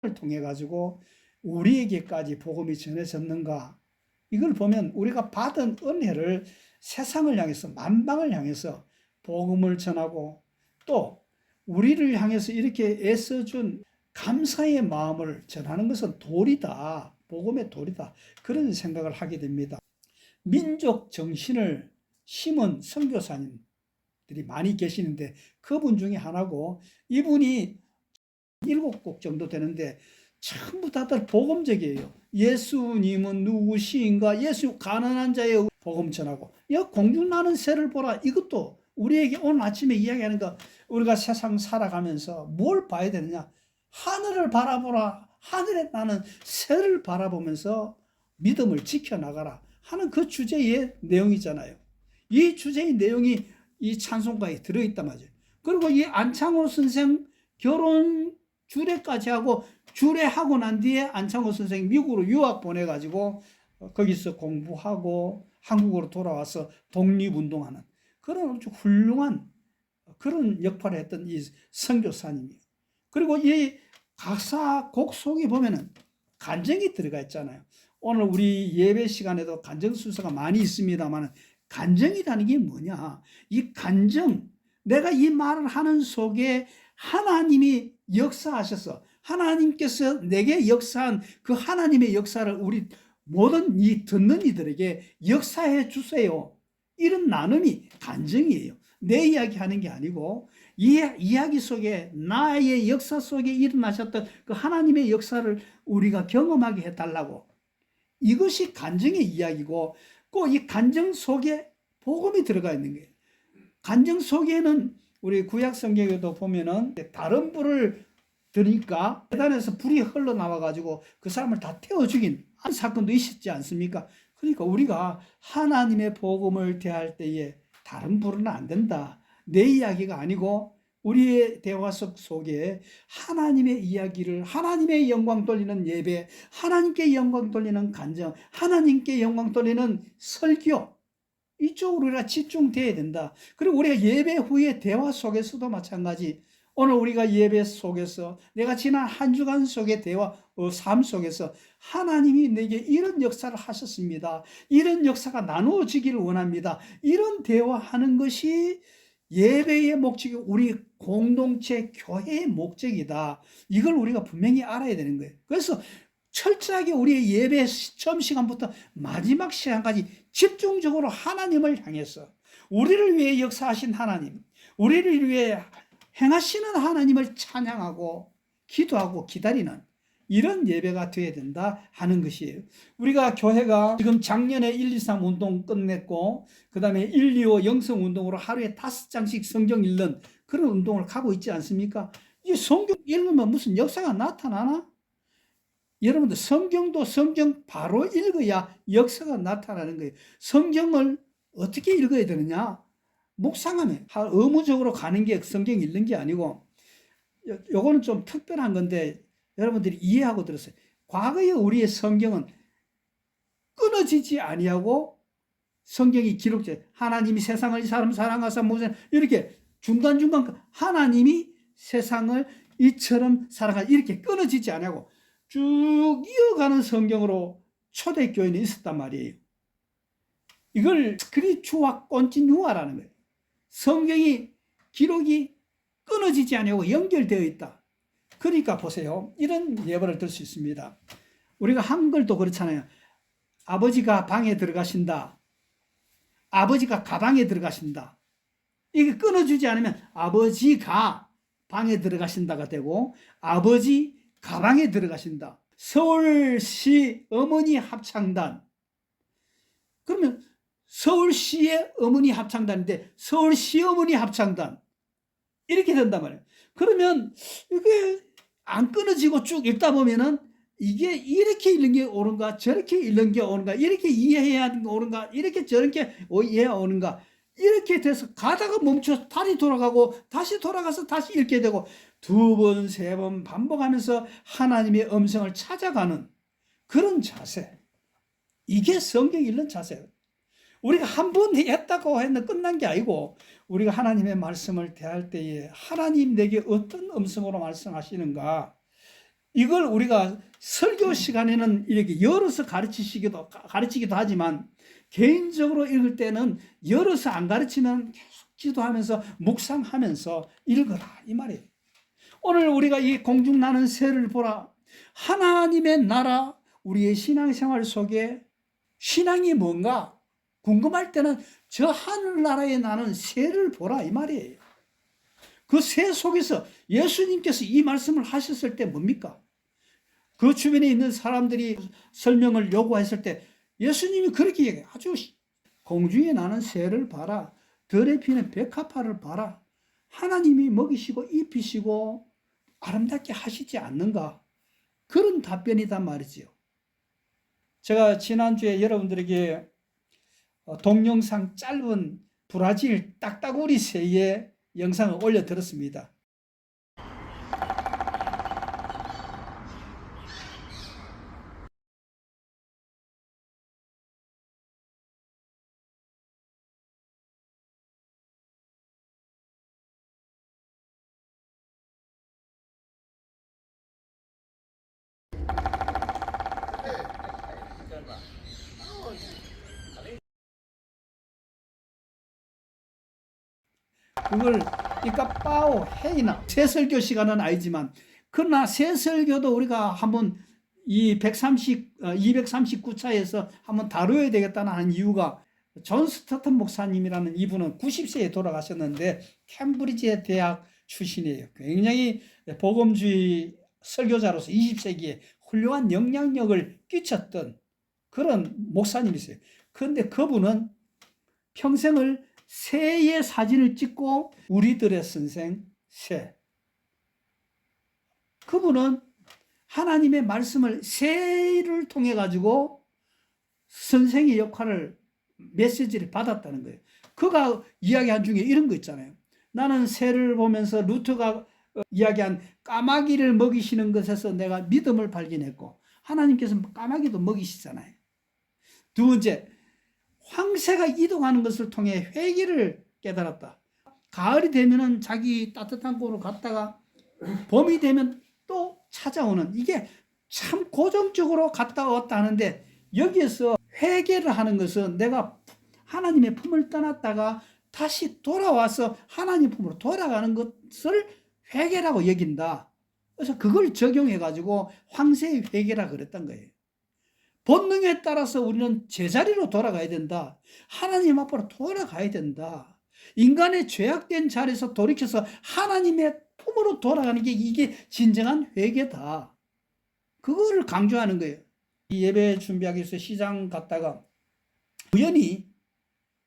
사람을 통해 가지고 우리에게까지 복음이 전해졌는가? 이걸 보면 우리가 받은 은혜를 세상을 향해서, 만방을 향해서 복음을 전하고, 또 우리를 향해서 이렇게 애써준 감사의 마음을 전하는 것은 도리다. 복음의 도리다. 그런 생각을 하게 됩니다. 민족 정신을 심은 선교사님들이 많이 계시는데 그분 중에 하나고, 이분이 7곡 정도 되는데 전부 다들 복음적이에요. 예수님은 누구시인가? 예수 가난한 자의 복음 전하고, 야 공중 나는 새를 보라. 이것도 우리에게 오늘 아침에 이야기하는 거, 우리가 세상 살아가면서 뭘 봐야 되느냐? 하늘을 바라보라. 하늘에 나는 새를 바라보면서 믿음을 지켜나가라 하는 그 주제의 내용이잖아요. 이 주제의 내용이 이 찬송가에 들어있단 말이에요. 그리고 이 안창호 선생 결혼 주례까지 하고, 주례하고 난 뒤에 안창호 선생이 미국으로 유학 보내가지고 거기서 공부하고 한국으로 돌아와서 독립운동하는 그런 아주 훌륭한 그런 역할을 했던 이 선교사님이에요. 그리고 이 가사 곡 속에 보면은 간증이 들어가 있잖아요. 오늘 우리 예배 시간에도 간증 순서가 많이 있습니다만, 간증이라는 게 뭐냐? 이 간증, 내가 이 말을 하는 속에 하나님이 역사하셔서, 하나님께서 내게 역사한 그 하나님의 역사를 우리 모든 이 듣는 이들에게 역사해 주세요. 이런 나눔이 간증이에요. 내 이야기 하는 게 아니고, 이 이야기 속에 나의 역사 속에 일어나셨던 그 하나님의 역사를 우리가 경험하게 해달라고. 이것이 간증의 이야기고, 꼭 이 간증 속에 복음이 들어가 있는 거예요. 간증 속에는 우리 구약 성경에도 보면은 다른 불을 드니까 계단에서 불이 흘러나와 가지고 그 사람을 다 태워 죽인 사건도 있었지 않습니까? 그러니까 우리가 하나님의 복음을 대할 때에 다른 불은 안 된다. 내 이야기가 아니고 우리의 대화 속에 하나님의 이야기를, 하나님의 영광 돌리는 예배, 하나님께 영광 돌리는 간증, 하나님께 영광 돌리는 설교, 이쪽으로 우리가 집중돼야 된다. 그리고 우리가 예배 후에 대화 속에서도 마찬가지. 오늘 우리가 예배 속에서, 내가 지난 한 주간 속의 대화, 삶 속에서 하나님이 내게 이런 역사를 하셨습니다. 이런 역사가 나누어지기를 원합니다. 이런 대화하는 것이 예배의 목적이 우리 공동체 교회의 목적이다. 이걸 우리가 분명히 알아야 되는 거예요. 그래서 철저하게 우리의 예배 처음 시간부터 마지막 시간까지 집중적으로 하나님을 향해서, 우리를 위해 역사하신 하나님, 우리를 위해 행하시는 하나님을 찬양하고 기도하고 기다리는 이런 예배가 되어야 된다 하는 것이에요. 우리가 교회가 지금 작년에 1, 2, 3 운동 끝냈고, 그 다음에 1, 2, 5 영성 운동으로 하루에 5장씩 성경 읽는 그런 운동을 가고 있지 않습니까? 이 성경 읽으면 무슨 역사가 나타나나? 여러분들, 성경도 성경 바로 읽어야 역사가 나타나는 거예요. 성경을 어떻게 읽어야 되느냐? 묵상하면, 의무적으로 가는 게 성경 읽는 게 아니고, 요거는 좀 특별한 건데 여러분들이 이해하고 들었어요. 과거에 우리의 성경은 끊어지지 아니하고 성경이 기록돼, 하나님이 세상을 이처럼 사랑하사 모세, 이렇게 중간중간 하나님이 세상을 이처럼 사랑하사, 이렇게 끊어지지 아니하고 쭉 이어가는 성경으로 초대교회는 있었단 말이에요. 이걸 스크립추와 콘티뉴아라는 거예요. 성경이 기록이 끊어지지 아니하고 연결되어 있다. 그러니까 보세요. 이런 예보를 들 수 있습니다. 우리가 한글도 그렇잖아요. 아버지가 방에 들어가신다. 아버지가 가방에 들어가신다. 이게 끊어주지 않으면 아버지가 방에 들어가신다가 되고, 아버지 가방에 들어가신다. 서울시 어머니 합창단. 그러면 서울시의 어머니 합창단인데 서울시 어머니 합창단. 이렇게 된단 말이에요. 그러면 이게 안 끊어지고 쭉 읽다 보면은 이게 이렇게 읽는 게 옳은가, 저렇게 읽는 게 옳은가, 이렇게 이해해야 하는 게 옳은가, 이렇게 저렇게 이해해야 옳은가, 이렇게 돼서 가다가 멈춰 다시 돌아가고 다시 돌아가서 다시 읽게 되고, 2번, 3번 반복하면서 하나님의 음성을 찾아가는 그런 자세. 이게 성경 읽는 자세예요. 우리가 한 번 했다고 했는데 끝난 게 아니고, 우리가 하나님의 말씀을 대할 때에 하나님 내게 어떤 음성으로 말씀하시는가, 이걸 우리가 설교 시간에는 이렇게 열어서 가르치기도 하지만 개인적으로 읽을 때는 열어서 안 가르치면 계속 기도하면서 묵상하면서 읽어라 이 말이에요. 오늘 우리가 이 공중 나는 새를 보라. 하나님의 나라, 우리의 신앙생활 속에 신앙이 뭔가 궁금할 때는 저 하늘나라에 나는 새를 보라 이 말이에요. 그 새 속에서 예수님께서 이 말씀을 하셨을 때 뭡니까? 그 주변에 있는 사람들이 설명을 요구했을 때 예수님이 그렇게 얘기해요. 아주 공중에 나는 새를 봐라. 들에 피는 백합화를 봐라. 하나님이 먹이시고 입히시고 아름답게 하시지 않는가? 그런 답변이단 말이지요. 제가 지난주에 여러분들에게 동영상 짧은 브라질 딱따구리 새의 영상을 올려드렸습니다. 그걸 그러니까 빠오 헤이나 새설교 시간은 아니지만 그러나 새설교도 우리가 한번 이 239차에서 한번 다루어야 되겠다는 하는 이유가 존 스토튼 목사님이라는 이분은 90세에 돌아가셨는데 캠브리지 대학 출신이에요. 굉장히 복음주의 설교자로서 20세기에 훌륭한 영향력을 끼쳤던 그런 목사님이세요. 그런데 그분은 평생을 새의 사진을 찍고 우리들의 선생 새. 그분은 하나님의 말씀을 새를 통해 가지고 선생의 역할을 메시지를 받았다는 거예요. 그가 이야기한 중에 이런 거 있잖아요. 나는 새를 보면서 루트가 이야기한 까마귀를 먹이시는 것에서 내가 믿음을 발견했고 하나님께서 까마귀도 먹이시잖아요. 두 번째, 황새가 이동하는 것을 통해 회개를 깨달았다. 가을이 되면은 자기 따뜻한 곳으로 갔다가 봄이 되면 또 찾아오는, 이게 참 고정적으로 갔다 왔다 하는데 여기에서 회개를 하는 것은 내가 하나님의 품을 떠났다가 다시 돌아와서 하나님 품으로 돌아가는 것을 회개라고 여긴다. 그래서 그걸 적용해 가지고 황새의 회개라 그랬던 거예요. 본능에 따라서 우리는 제자리로 돌아가야 된다. 하나님 앞으로 돌아가야 된다. 인간의 죄악된 자리에서 돌이켜서 하나님의 품으로 돌아가는 게 이게 진정한 회개다. 그거를 강조하는 거예요. 이 예배 준비하기 위해서 시장 갔다가 우연히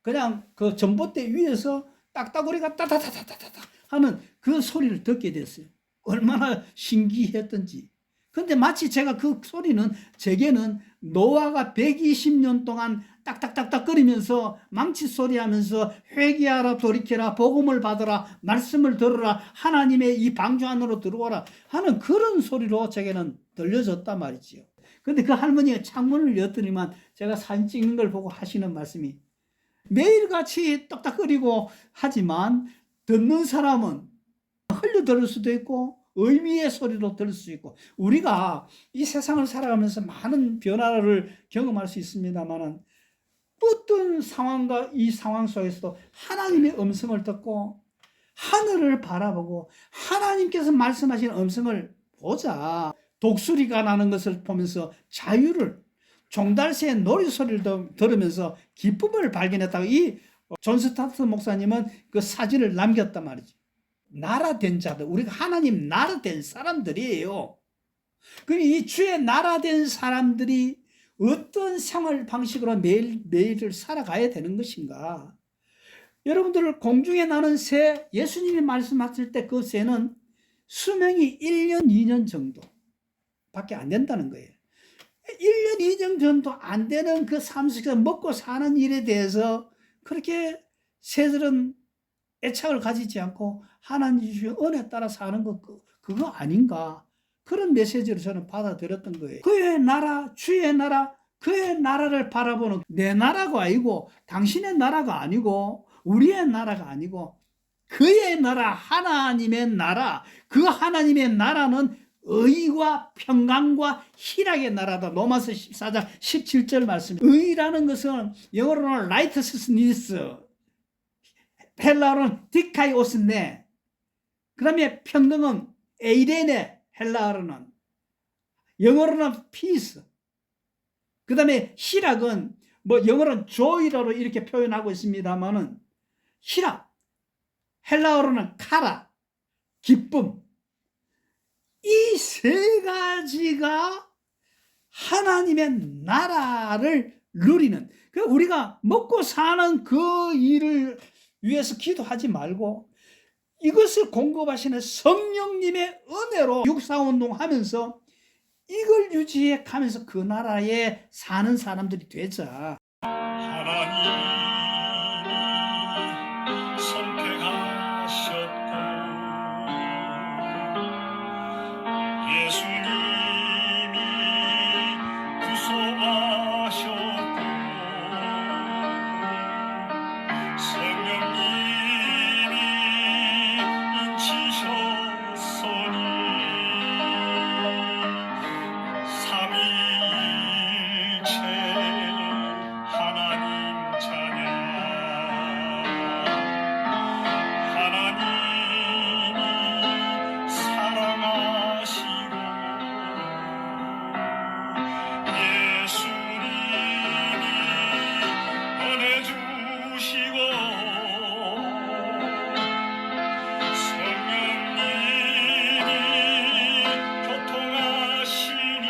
그냥 그 전봇대 위에서 딱따구리가 따다다다다다 하는 그 소리를 듣게 됐어요. 얼마나 신기했던지. 근데 마치 제가 그 소리는 제게는 노아가 120년 동안 딱딱딱딱 거리면서 망치 소리 하면서 회개하라 돌이켜라 복음을 받으라 말씀을 들으라 하나님의 이 방주 안으로 들어와라 하는 그런 소리로 제게는 들려졌단 말이지요. 근데 그 할머니가 창문을 열더니만 제가 사진 찍는 걸 보고 하시는 말씀이 매일같이 딱딱거리고 하지만 듣는 사람은 흘려 들을 수도 있고 의미의 소리로 들을 수 있고 우리가 이 세상을 살아가면서 많은 변화를 경험할 수 있습니다만 어떤 상황과 이 상황 속에서도 하나님의 음성을 듣고 하늘을 바라보고 하나님께서 말씀하신 음성을 보자. 독수리가 나는 것을 보면서 자유를 종달새의 노랫소리를 들으면서 기쁨을 발견했다고 이 존 스타트 목사님은 그 사진을 남겼단 말이지. 나라 된 자들, 우리가 하나님 나라 된 사람들이에요. 그럼 이 주의 나라 된 사람들이 어떤 생활 방식으로 매일매일을 살아가야 되는 것인가? 여러분들 공중에 나는 새, 예수님이 말씀하실 때 그 새는 수명이 1년, 2년 정도 밖에 안 된다는 거예요. 1년, 2년 정도 안 되는 그 삶 속에서 먹고 사는 일에 대해서 그렇게 새들은 애착을 가지지 않고 하나님 주신 은혜에 따라 사는 것 그거 아닌가 그런 메시지를 저는 받아들였던 거예요. 그의 나라 주의 나라 그의 나라를 바라보는 내 나라가 아니고 당신의 나라가 아니고 우리의 나라가 아니고 그의 나라 하나님의 나라 그 하나님의 나라는 의와 평강과 희락의 나라다. 로마서 14장 17절 말씀. 의라는 것은 영어로는 righteousness, 헬라어로는 디카이오스네, 그 다음에 평등은 에이레네, 헬라어로는, 영어로는 peace, 그 다음에 희락은 영어로는 joy로 이렇게 표현하고 있습니다만은, 희락, 헬라어로는 카라, 기쁨. 이 세 가지가 하나님의 나라를 누리는, 우리가 먹고 사는 그 일을 위해서 기도하지 말고 이것을 공급하시는 성령님의 은혜로 육사운동 하면서 이걸 유지해 가면서 그 나라에 사는 사람들이 되자. 하나님이 선택하셨고 예수님이 구속하셨고 성령님이 인치셨으니 삼위일체 하나님 찬양. 하나님이 사랑하시고 예수님이 은혜 주시고 성령님이 교통하시니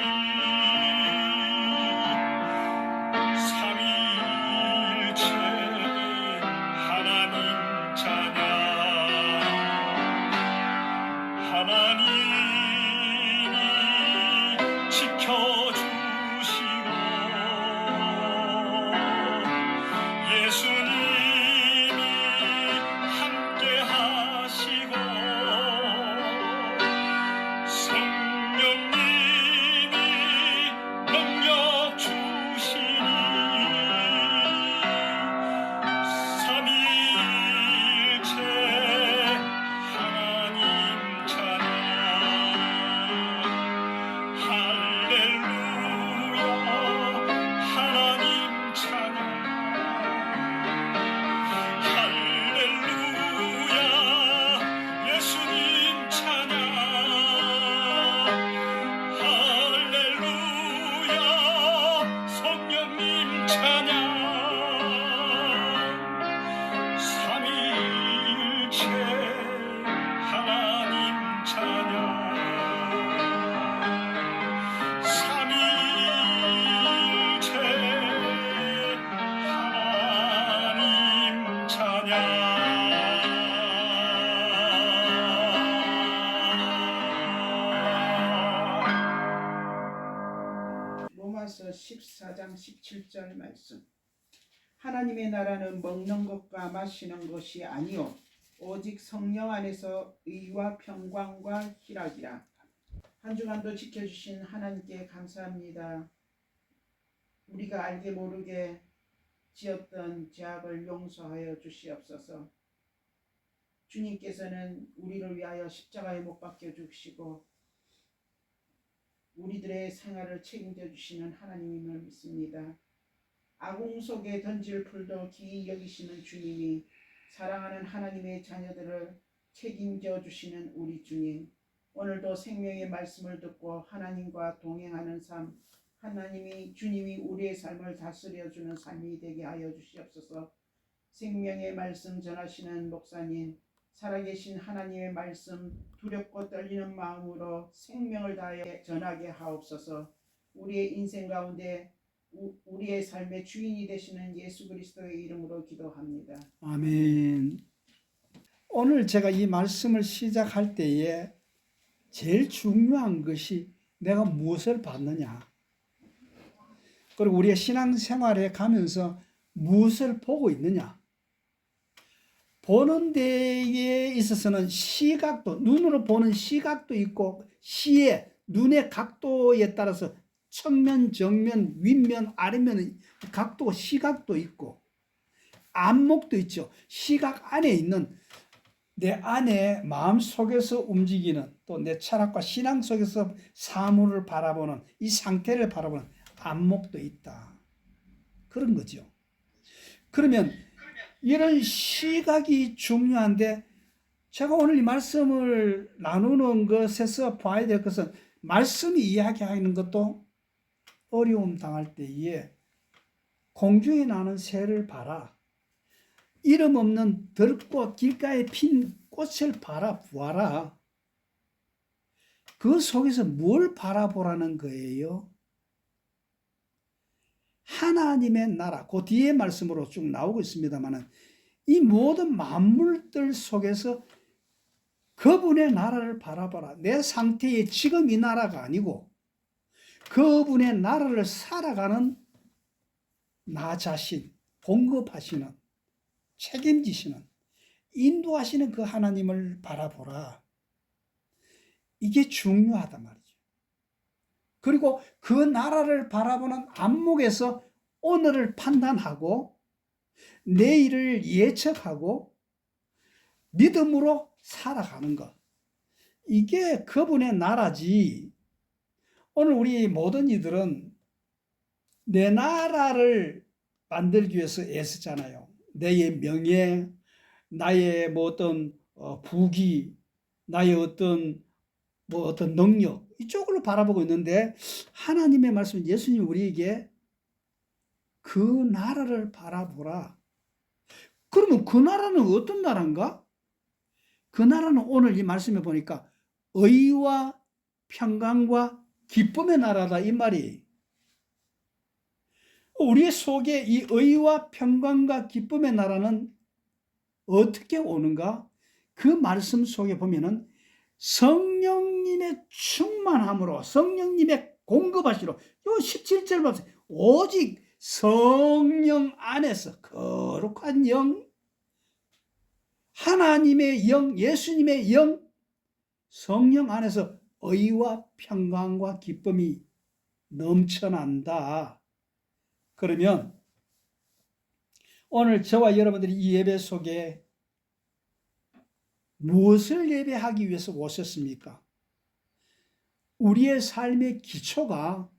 삼위일체 하나님 찬양. 하나님이 지켜주시고 예수님이 함께하시고 성령님이 능력 주시니 삼위일체 하나님 찬양. 할렐루야 하나님 찬양. 할렐루야 예수님 찬양. 할렐루야 성령님 찬양. 삼위일체 하나님 찬양. 삼위일체 하나님 찬양. 로마서 14장 17절 말씀. 하나님의 나라는 먹는 것과 마시는 것이 아니요 오직 성령 안에서 의와 평강과 희락이라. 한 주간도 지켜주신 하나님께 감사합니다. 우리가 알게 모르게 지었던 죄악을 용서하여 주시옵소서. 주님께서는 우리를 위하여 십자가에 못 박혀 죽으시고 우리들의 생활을 책임져 주시는 하나님임을 믿습니다. 아궁 속에 던질 풀도 기이 여기시는 주님이 사랑하는 하나님의 자녀들을 책임져 주시는 우리 주님, 오늘도 생명의 말씀을 듣고 하나님과 동행하는 삶, 주님이 우리의 삶을 다스려주는 삶이 되게 하여 주시옵소서. 생명의 말씀 전하시는 목사님, 살아계신 하나님의 말씀 두렵고 떨리는 마음으로 생명을 다해 전하게 하옵소서. 우리의 인생 가운데 우리의 삶의 주인이 되시는 예수 그리스도의 이름으로 기도합니다. 아멘. 오늘 제가 이 말씀을 시작할 때에 제일 중요한 것이 내가 무엇을 받느냐, 그리고 우리의 신앙생활에 가면서 무엇을 보고 있느냐. 보는 데에 있어서는 시각도, 눈으로 보는 시각도 있고 시의 눈의 각도에 따라서 측면, 정면, 윗면, 아래면 각도, 시각도 있고 안목도 있죠. 시각 안에 있는 내 안에 마음 속에서 움직이는 또 내 철학과 신앙 속에서 사물을 바라보는 이 상태를 바라보는 안목도 있다. 그런 거죠. 그러면 이런 시각이 중요한데 제가 오늘 이 말씀을 나누는 것에서 봐야 될 것은 말씀이 이야기하는 것도 어려움 당할 때에 공중에 나는 새를 봐라. 이름 없는 들꽃 길가에 핀 꽃을 바라보아라. 그 속에서 뭘 바라보라는 거예요? 하나님의 나라. 그 뒤에 말씀으로 쭉 나오고 있습니다만 이 모든 만물들 속에서 그분의 나라를 바라봐라. 내 상태의 지금 이 나라가 아니고 그분의 나라를 살아가는 나 자신, 공급하시는, 책임지시는, 인도하시는 그 하나님을 바라보라. 이게 중요하단 말이죠. 그리고 그 나라를 바라보는 안목에서 오늘을 판단하고 내일을 예측하고 믿음으로 살아가는 것. 이게 그분의 나라지. 오늘 우리 모든 이들은 내 나라를 만들기 위해서 애쓰잖아요. 내 명예, 나의 뭐 어떤 부귀, 나의 어떤 능력 이쪽으로 바라보고 있는데 하나님의 말씀, 예수님 우리에게 그 나라를 바라보라. 그러면 그 나라는 어떤 나라인가? 그 나라는 오늘 이 말씀에 보니까 의와 평강과 기쁨의 나라다 이 말이. 우리 속에 이 의와 평강과 기쁨의 나라는 어떻게 오는가? 그 말씀 속에 보면은 성령님의 충만함으로 성령님의 공급하시로 요 17절 보세요. 오직 성령 안에서 거룩한 영, 하나님의 영, 예수님의 영, 성령 안에서 의와 평강과 기쁨이 넘쳐난다. 그러면 오늘 저와 여러분들이 이 예배 속에 무엇을 예배하기 위해서 오셨습니까? 우리의 삶의 기초가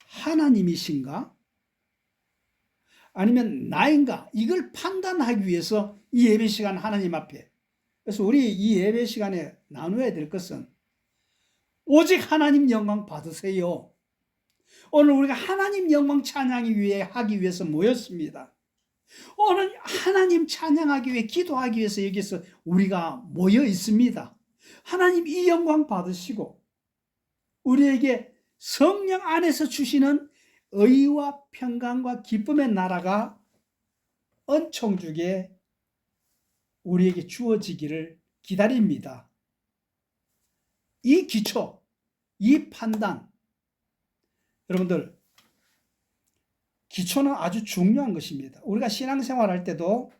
하나님이신가? 아니면 나인가? 이걸 판단하기 위해서 이 예배 시간 하나님 앞에. 그래서 우리 이 예배 시간에 나눠야 될 것은 오직 하나님 영광 받으세요. 오늘 우리가 하나님 영광 찬양하기 위해서 모였습니다. 오늘 하나님 찬양하기 위해 기도하기 위해서 여기서 우리가 모여 있습니다. 하나님 이 영광 받으시고 우리에게 성령 안에서 주시는 의와 평강과 기쁨의 나라가 은총주게 우리에게 주어지기를 기다립니다. 이 기초, 이 판단, 여러분들 기초는 아주 중요한 것입니다. 우리가 신앙생활 할 때도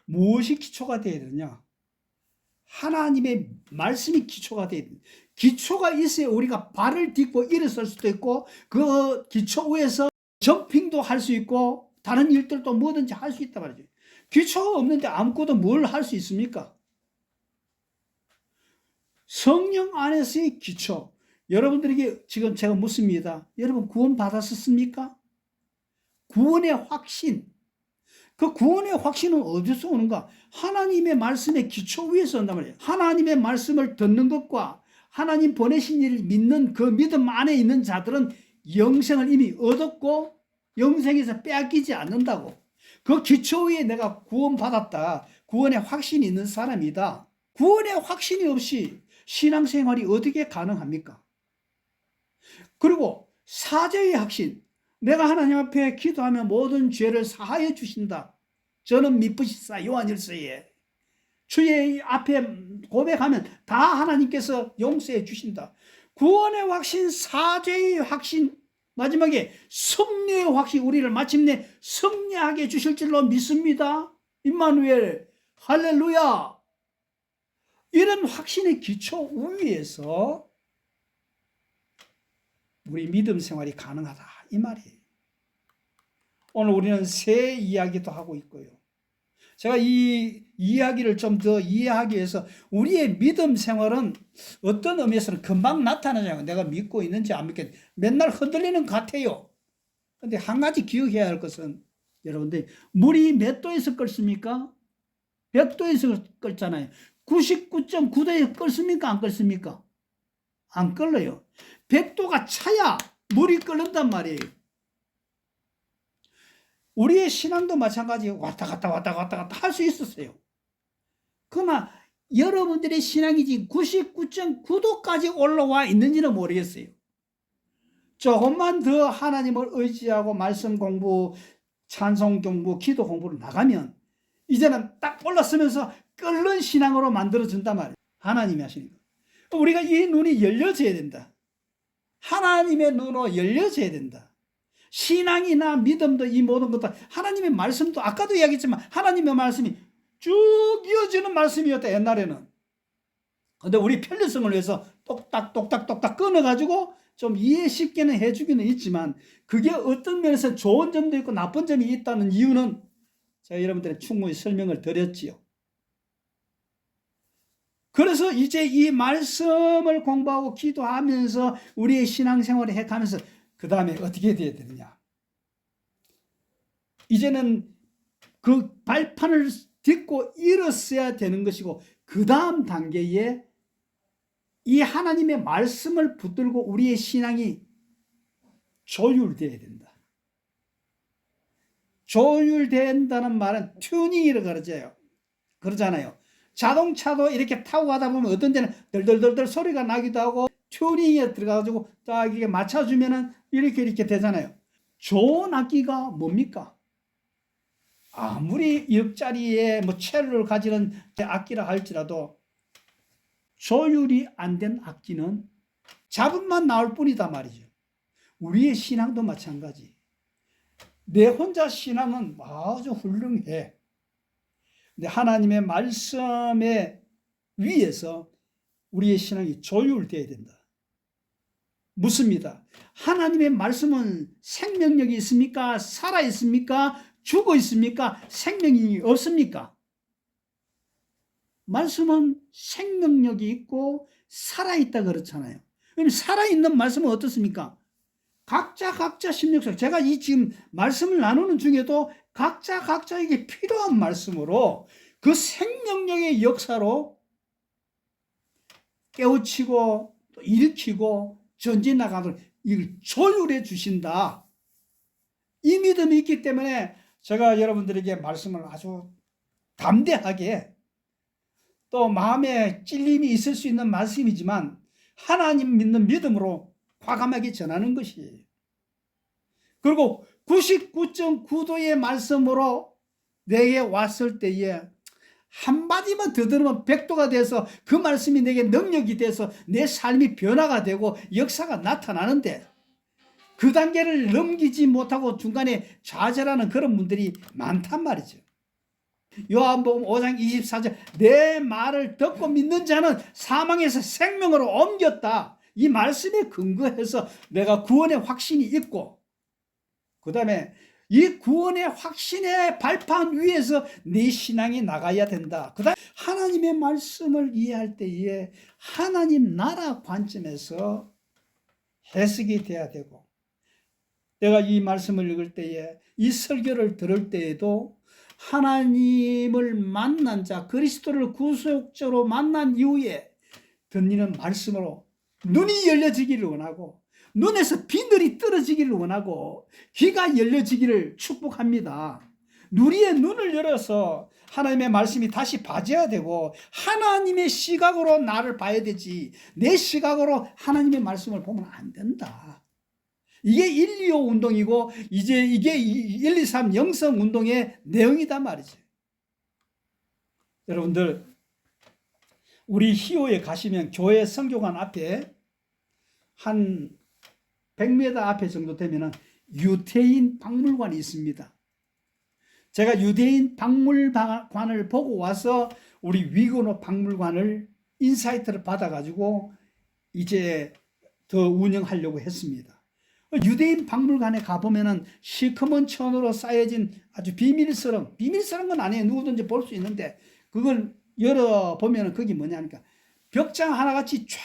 무엇이 기초가 되어야 되느냐? 하나님의 말씀이 기초가 되어야 됩니다. 기초가 있어야 우리가 발을 딛고 일어설 수도 있고 그 기초 위에서 점핑도 할 수 있고 다른 일들도 뭐든지 할 수 있단 말이죠. 기초가 없는데 아무것도 뭘 할 수 있습니까? 성령 안에서의 기초. 여러분들에게 지금 제가 묻습니다. 여러분 구원 받았습니까? 구원의 확신. 그 구원의 확신은 어디서 오는가? 하나님의 말씀의 기초 위에서 온단 말이에요. 하나님의 말씀을 듣는 것과 하나님 보내신 일을 믿는 그 믿음 안에 있는 자들은 영생을 이미 얻었고 영생에서 빼앗기지 않는다고. 그 기초 위에 내가 구원받았다. 구원의 확신이 있는 사람이다. 구원의 확신이 없이 신앙생활이 어떻게 가능합니까? 그리고 사죄의 확신. 내가 하나님 앞에 기도하면 모든 죄를 사하여 주신다. 저는 미쁘시사 요한일서에 주의 앞에 고백하면 다 하나님께서 용서해 주신다. 구원의 확신, 사죄의 확신, 마지막에 승리의 확신, 우리를 마침내 승리하게 주실 줄로 믿습니다. 임마누엘, 할렐루야. 이런 확신의 기초 위에서 우리 믿음 생활이 가능하다 이 말이에요. 오늘 우리는 새 이야기도 하고 있고요. 제가 이 이야기를 좀 더 이해하기 위해서 우리의 믿음 생활은 어떤 의미에서는 금방 나타나잖아요. 내가 믿고 있는지 안 믿겠는지 맨날 흔들리는 것 같아요. 근데 한 가지 기억해야 할 것은 여러분들 물이 몇 도에서 끓습니까? 100도에서 끓잖아요. 99.9도에 끓습니까? 안 끓습니까? 안 끓어요. 100도가 차야 물이 끓는단 말이에요. 우리의 신앙도 마찬가지예요. 왔다 갔다 할 수 있었어요. 그러나 여러분들의 신앙이 지금 99.9도까지 올라와 있는지는 모르겠어요. 조금만 더 하나님을 의지하고 말씀 공부, 찬송 공부, 기도 공부를 나가면 이제는 딱 올라서면서 끓는 신앙으로 만들어준단 말이에요. 하나님이 하시는 거. 우리가 이 눈이 열려져야 된다. 하나님의 눈으로 열려져야 된다. 신앙이나 믿음도 이 모든 것도 하나님의 말씀도 아까도 이야기했지만 하나님의 말씀이 쭉 이어지는 말씀이었다 옛날에는. 근데 우리 편리성을 위해서 똑딱 끊어가지고 좀 이해 쉽게는 해주기는 있지만 그게 어떤 면에서 좋은 점도 있고 나쁜 점이 있다는 이유는 제가 여러분들의 충분히 설명을 드렸지요. 그래서 이제 이 말씀을 공부하고 기도하면서 우리의 신앙생활을 해가면서 그 다음에 어떻게 돼야 되느냐. 이제는 그 발판을 딛고 일었어야 되는 것이고 그 다음 단계에 이 하나님의 말씀을 붙들고 우리의 신앙이 조율되어야 된다. 조율된다는 말은 튜닝이라고 그러잖아요. 자동차도 이렇게 타고 가다 보면 어떤 데는 덜덜덜덜 소리가 나기도 하고 튜닝에 들어가가지고 딱 이렇게 맞춰주면은 이렇게 되잖아요. 좋은 악기가 뭡니까? 아무리 1억짜리의 뭐 첼로를 가지는 악기라 할지라도 조율이 안 된 악기는 잡음만 나올 뿐이다 말이죠. 우리의 신앙도 마찬가지. 내 혼자 신앙은 아주 훌륭해. 근데 하나님의 말씀에 위에서 우리의 신앙이 조율되어야 된다. 묻습니다. 하나님의 말씀은 생명력이 있습니까? 살아 있습니까? 죽어 있습니까? 생명이 없습니까? 말씀은 생명력이 있고 살아있다 그렇잖아요. 그럼 살아있는 말씀은 어떻습니까? 각자 심력상 제가 이 지금 말씀을 나누는 중에도 각자에게 필요한 말씀으로 그 생명력의 역사로 깨우치고 또 일으키고 전진 나가도록 이걸 조율해 주신다. 이 믿음이 있기 때문에 제가 여러분들에게 말씀을 아주 담대하게 또 마음에 찔림이 있을 수 있는 말씀이지만 하나님 믿는 믿음으로 과감하게 전하는 것이에요. 그리고 99.9도의 말씀으로 내게 왔을 때에 한마디만 더 들으면 100도가 돼서 그 말씀이 내게 능력이 돼서 내 삶이 변화가 되고 역사가 나타나는데 그 단계를 넘기지 못하고 중간에 좌절하는 그런 분들이 많단 말이죠. 요한복음 5장 24절 내 말을 듣고 믿는 자는 사망에서 생명으로 옮겼다. 이 말씀에 근거해서 내가 구원의 확신이 있고 그 다음에 이 구원의 확신의 발판 위에서 네 신앙이 나가야 된다. 그 다음에 하나님의 말씀을 이해할 때에 하나님 나라 관점에서 해석이 돼야 되고 내가 이 말씀을 읽을 때에 이 설교를 들을 때에도 하나님을 만난 자 그리스도를 구속자로 만난 이후에 듣는 말씀으로 눈이 열려지기를 원하고 눈에서 비늘이 떨어지기를 원하고 귀가 열려지기를 축복합니다. 우리의 눈을 열어서 하나님의 말씀이 다시 봐져야 되고 하나님의 시각으로 나를 봐야 되지 내 시각으로 하나님의 말씀을 보면 안 된다. 이게 125 운동이고 이제 이게 123 영성 운동의 내용이다 말이죠. 여러분들 우리 희호에 가시면 교회 성교관 앞에 한 100m 앞에 정도 되면은 유대인 박물관이 있습니다. 제가 유대인 박물관을 보고 와서 우리 위건호 박물관을 인사이트를 받아가지고 이제 더 운영하려고 했습니다. 유대인 박물관에 가보면은 시커먼 천으로 쌓여진 아주 비밀스러운 건 아니에요. 누구든지 볼 수 있는데 그걸 열어보면은 그게 뭐냐니까 벽장 하나같이 쫙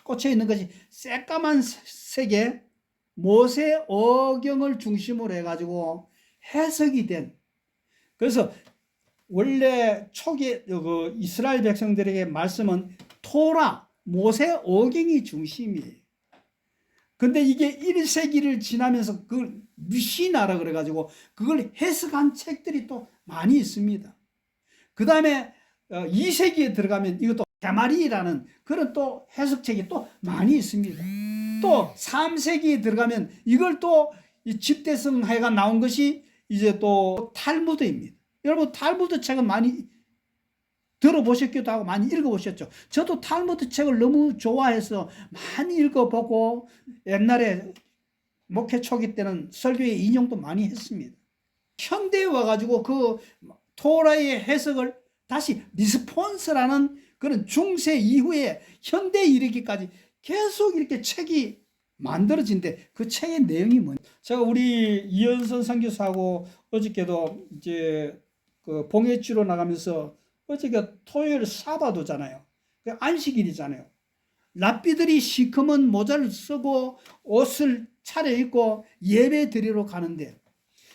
꽂혀 있는 것이 새까만 색의 모세어경을 중심으로 해가지고 해석이 된, 그래서 원래 초기 그 이스라엘 백성들에게 말씀은 토라 모세어경이 중심이에요. 근데 이게 1세기를 지나면서 그걸 미시나라 그래가지고 그걸 해석한 책들이 또 많이 있습니다. 그 다음에 2세기에 들어가면 이것도 게마리라는 그런 또 해석책이 또 많이 있습니다. 또 3세기에 들어가면 이걸 또 집대성해가 나온 것이 이제 또 탈무드입니다. 여러분 탈무드 책은 많이 들어보셨기도 하고 많이 읽어보셨죠. 저도 탈무드 책을 너무 좋아해서 많이 읽어보고 옛날에 목회 초기 때는 설교에 인용도 많이 했습니다. 현대에 와가지고 그 토라의 해석을 다시 리스폰스라는 그런 중세 이후에 현대에 이르기까지 계속 이렇게 책이 만들어진데 그 책의 내용이 뭐냐. 제가 우리 이현선 선교사하고 어저께도 이제 그 봉해주로 나가면서 어저께 토요일 사바도잖아요. 안식일이잖아요. 랍비들이 시커먼 모자를 쓰고 옷을 차려입고 예배 드리러 가는데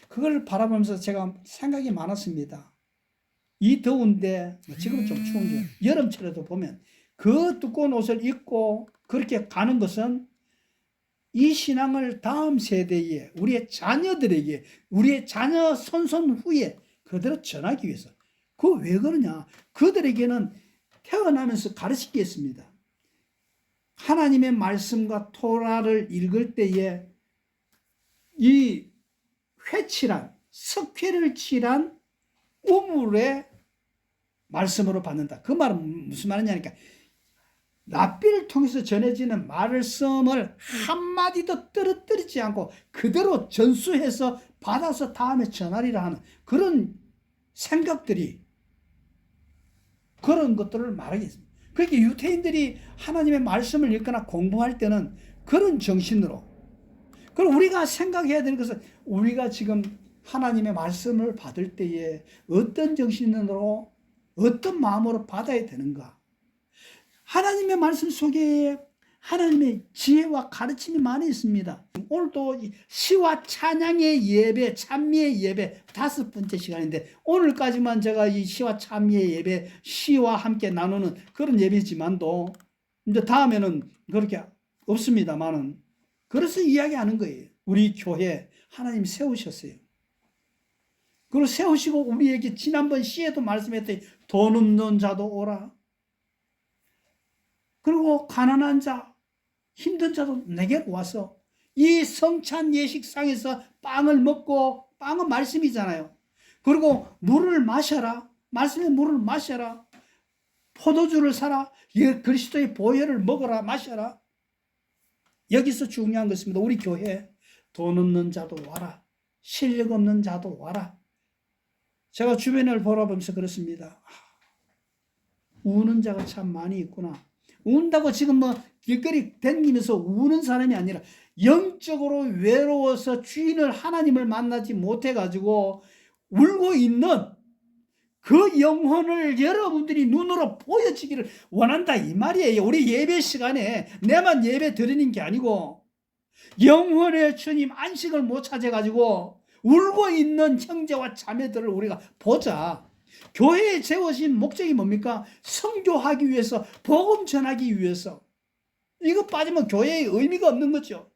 그걸 바라보면서 제가 생각이 많았습니다. 이 더운데 지금은 좀 추운데 여름철에도 보면 그 두꺼운 옷을 입고 그렇게 가는 것은 이 신앙을 다음 세대에 우리의 자녀들에게 우리의 자녀 손손 후에 그대로 전하기 위해서. 그거 왜 그러냐? 그들에게는 태어나면서 가르치기 했습니다. 하나님의 말씀과 토라를 읽을 때에 이 회칠한 석회를 칠한 우물의 말씀으로 받는다. 그 말은 무슨 말이냐니까 랍비를 통해서 전해지는 말씀을 한마디도 떨어뜨리지 않고 그대로 전수해서 받아서 다음에 전하리라 하는 그런 생각들이 그런 것들을 말하겠습니다. 그렇게 유대인들이 하나님의 말씀을 읽거나 공부할 때는 그런 정신으로, 그리고 우리가 생각해야 되는 것은 우리가 지금 하나님의 말씀을 받을 때에 어떤 정신으로 어떤 마음으로 받아야 되는가. 하나님의 말씀 속에 하나님의 지혜와 가르침이 많이 있습니다. 오늘도 시와 찬양의 예배, 찬미의 예배 5번째 시간인데 오늘까지만 제가 이 시와 찬미의 예배, 시와 함께 나누는 그런 예배지만도 이제 다음에는 그렇게 없습니다만은 그래서 이야기하는 거예요. 우리 교회 하나님 세우셨어요. 그리고 세우시고 우리에게 지난번 시에도 말씀했더니 돈 없는 자도 오라. 그리고 가난한 자, 힘든 자도 내게로 와서 이 성찬 예식상에서 빵을 먹고, 빵은 말씀이잖아요. 그리고 물을 마셔라. 말씀의 물을 마셔라. 포도주를 사라. 그리스도의 보혈을 먹어라. 마셔라. 여기서 중요한 것입니다. 우리 교회 돈 없는 자도 와라. 실력 없는 자도 와라. 제가 주변을 돌아보면서 그렇습니다. 우는 자가 참 많이 있구나. 운다고 지금 뭐 길거리 댕기면서 우는 사람이 아니라 영적으로 외로워서 주인을 하나님을 만나지 못해가지고 울고 있는 그 영혼을 여러분들이 눈으로 보여지기를 원한다 이 말이에요. 우리 예배 시간에 내만 예배 드리는 게 아니고 영혼의 주님 안식을 못 찾아가지고 울고 있는 형제와 자매들을 우리가 보자. 교회에 세워진 목적이 뭡니까? 선교하기 위해서, 복음 전하기 위해서. 이거 빠지면 교회의 의미가 없는 거죠.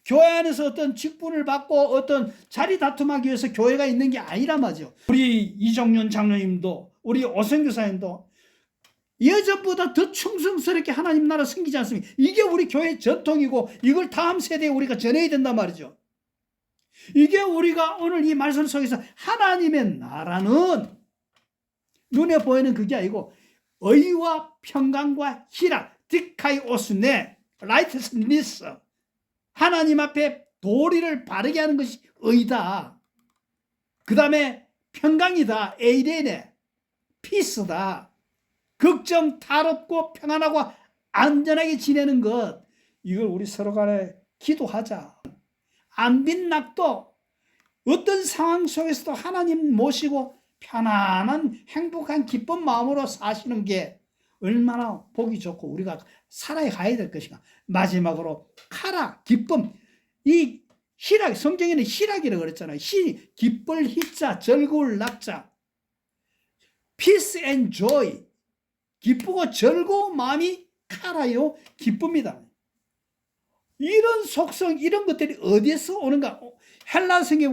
교회 안에서 어떤 직분을 받고 어떤 자리 다툼하기 위해서 교회가 있는 게 아니란 말이죠. 우리 이정윤 장로님도 우리 오성 교사님도 예전보다 더 충성스럽게 하나님 나라 섬기지 않습니까? 이게 우리 교회의 전통이고 이걸 다음 세대에 우리가 전해야 된단 말이죠. 이게 우리가 오늘 이 말씀 속에서 하나님의 나라는 눈에 보이는 그게 아니고 의와 평강과 희락, 디카이오스네, 라이트스니스, 하나님 앞에 도리를 바르게 하는 것이 의다. 그 다음에 평강이다, 에이레네, 피스다. 걱정, 탈없고 평안하고 안전하게 지내는 것, 이걸 우리 서로 간에 기도하자. 안빈낙도 어떤 상황 속에서도 하나님 모시고 편안한 행복한 기쁜 마음으로 사시는 게 얼마나 보기 좋고 우리가 살아가야 될 것인가. 마지막으로 카라, 기쁨. 이 희락, 성경에는 희락이라고 그랬잖아요. 기쁠 희자, 즐거울 낙자. Peace and joy. 기쁘고 즐거운 마음이 카라요, 기쁩니다. 이런 속성, 이런 것들이 어디에서 오는가? 헬라 성경에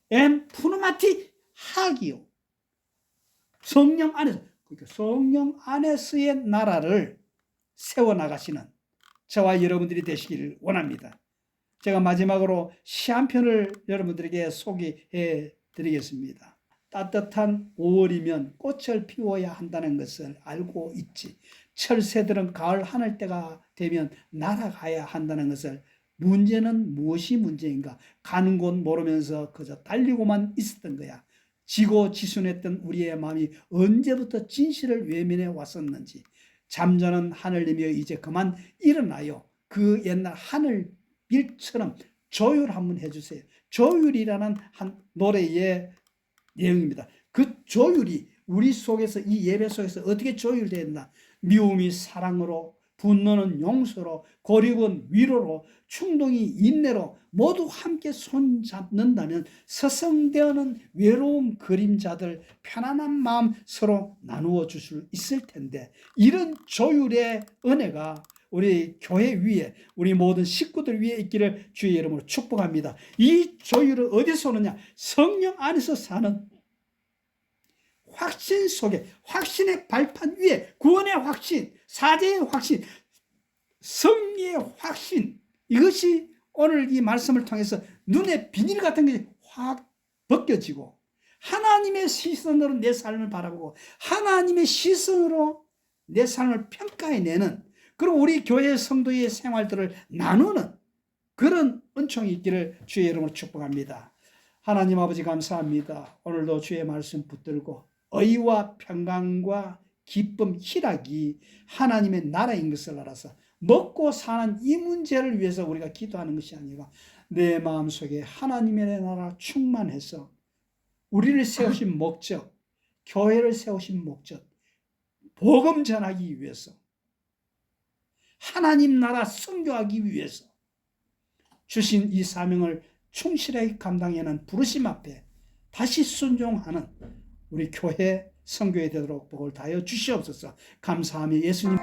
보면 푸누마티 학이요. 성령 안에서, 그러니까 성령 안에서의 나라를 세워나가시는 저와 여러분들이 되시기를 원합니다. 제가 마지막으로 시 한 편을 여러분들에게 소개해 드리겠습니다. 따뜻한 5월이면 꽃을 피워야 한다는 것을 알고 있지. 철새들은 가을 하늘 때가 되면 날아가야 한다는 것을. 문제는 무엇이 문제인가? 가는 곳 모르면서 그저 달리고만 있었던 거야. 지고지순했던 우리의 마음이 언제부터 진실을 외면해 왔었는지. 잠자는 하늘님이여 이제 그만 일어나요. 그 옛날 하늘빌처럼 조율 한번 해주세요. 조율이라는 한 노래의 내용입니다. 그 조율이 우리 속에서, 이 예배 속에서 어떻게 조율되어 있나? 미움이 사랑으로, 분노는 용서로, 고립은 위로로, 충동이 인내로 모두 함께 손잡는다면 서성대어는 외로운 그림자들 편안한 마음 서로 나누어 줄 수 있을 텐데, 이런 조율의 은혜가 우리 교회 위에, 우리 모든 식구들 위에 있기를 주의 이름으로 축복합니다. 이 조율은 어디서 오느냐? 성령 안에서 사는 확신 속에, 확신의 발판 위에 구원의 확신, 사죄의 확신, 승리의 확신, 이것이 오늘 이 말씀을 통해서 눈에 비닐 같은 것이 확 벗겨지고 하나님의 시선으로 내 삶을 바라보고 하나님의 시선으로 내 삶을 평가해내는, 그리고 우리 교회 성도의 생활들을 나누는 그런 은총이 있기를 주의 이름으로 축복합니다. 하나님 아버지 감사합니다. 오늘도 주의 말씀 붙들고 의와 평강과 기쁨, 희락이 하나님의 나라인 것을 알아서 먹고 사는 이 문제를 위해서 우리가 기도하는 것이 아니라 내 마음속에 하나님의 나라 충만해서 우리를 세우신 목적, 교회를 세우신 목적, 복음 전하기 위해서, 하나님 나라 선교하기 위해서 주신 이 사명을 충실하게 감당하는 부르심 앞에 다시 순종하는 우리 교회 선교에 되도록 복을 다하여 주시옵소서. 감사하며 예수님